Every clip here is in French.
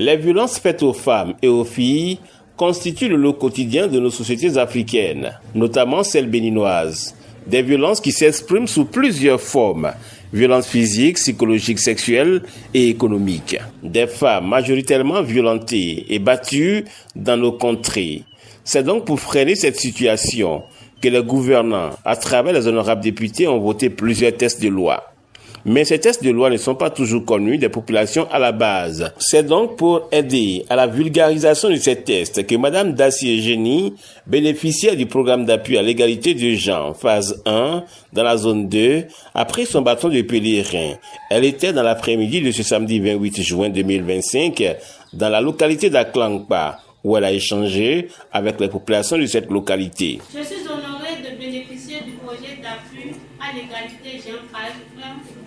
Les violences faites aux femmes et aux filles constituent le lot quotidien de nos sociétés africaines, notamment celles béninoises. Des violences qui s'expriment sous plusieurs formes, violences physiques, psychologiques, sexuelles et économiques. Des femmes majoritairement violentées et battues dans nos contrées. C'est donc pour freiner cette situation que les gouvernants, à travers les honorables députés, ont voté plusieurs textes de loi. Mais ces textes de loi ne sont pas toujours connus des populations à la base. C'est donc pour aider à la vulgarisation de ces textes que Mme Dassy Eugénie, bénéficiaire du programme d'appui à l'égalité de genre, phase 1, dans la zone 2, a pris son bâton de pèlerin. Elle était dans l'après-midi de ce samedi 28 juin 2025 dans la localité d'Aklankpa, où elle a échangé avec les populations de cette localité. Je suis honorée de bénéficier du projet d'appui à l'égalité genre phase 1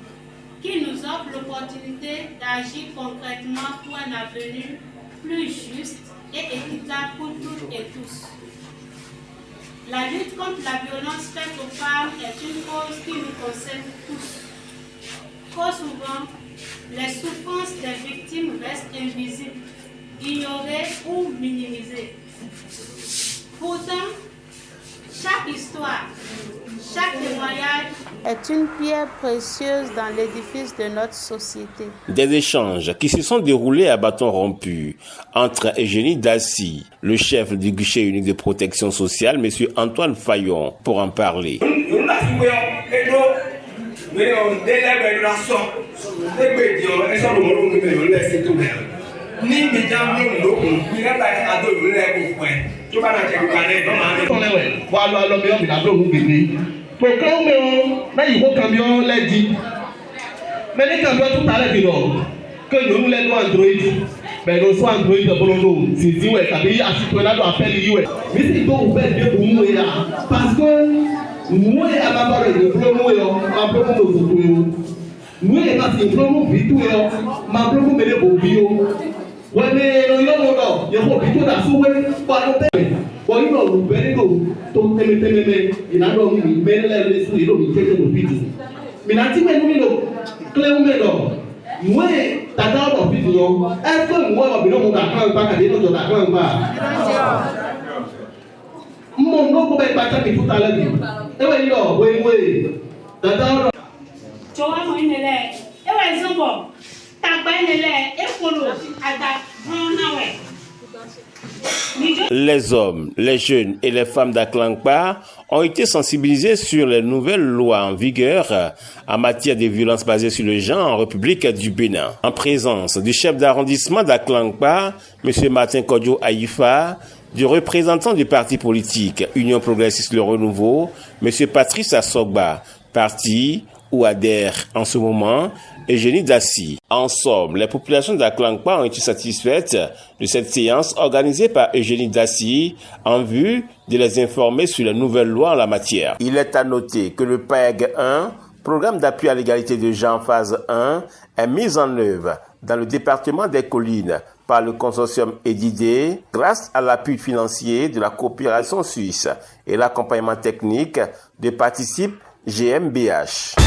qui nous offre l'opportunité d'agir concrètement pour un avenir plus juste et équitable pour toutes et tous. La lutte contre la violence faite aux femmes est une cause qui nous concerne tous. Trop souvent, les souffrances des victimes restent invisibles, ignorées ou minimisées. Pourtant, chaque histoire, chaque témoignage est une pierre précieuse dans l'édifice de notre société. Des échanges qui se sont déroulés à bâton rompu entre Eugénie Dassy, le chef du guichet unique de protection sociale, M. Antoine Fayon, pour en parler. Les hommes, les jeunes et les femmes d'Aklankpa ont été sensibilisés sur les nouvelles lois en vigueur en matière de violences basées sur le genre en République du Bénin. En présence du chef d'arrondissement d'Aklankpa, M. Martin Kodjo Aïfa, du représentant du parti politique Union Progressiste Le Renouveau, M. Patrice Assogba, parti où adhère en ce moment Eugénie Dassy. En somme, les populations d'Aklankpa ont été satisfaites de cette séance organisée par Eugénie Dassy en vue de les informer sur les nouvelles lois en la matière. Il est à noter que le PAEG 1, programme d'appui à l'égalité de genre phase 1, est mis en œuvre dans le département des Collines par le consortium EDID grâce à l'appui financier de la coopération suisse et l'accompagnement technique de Participe GmbH.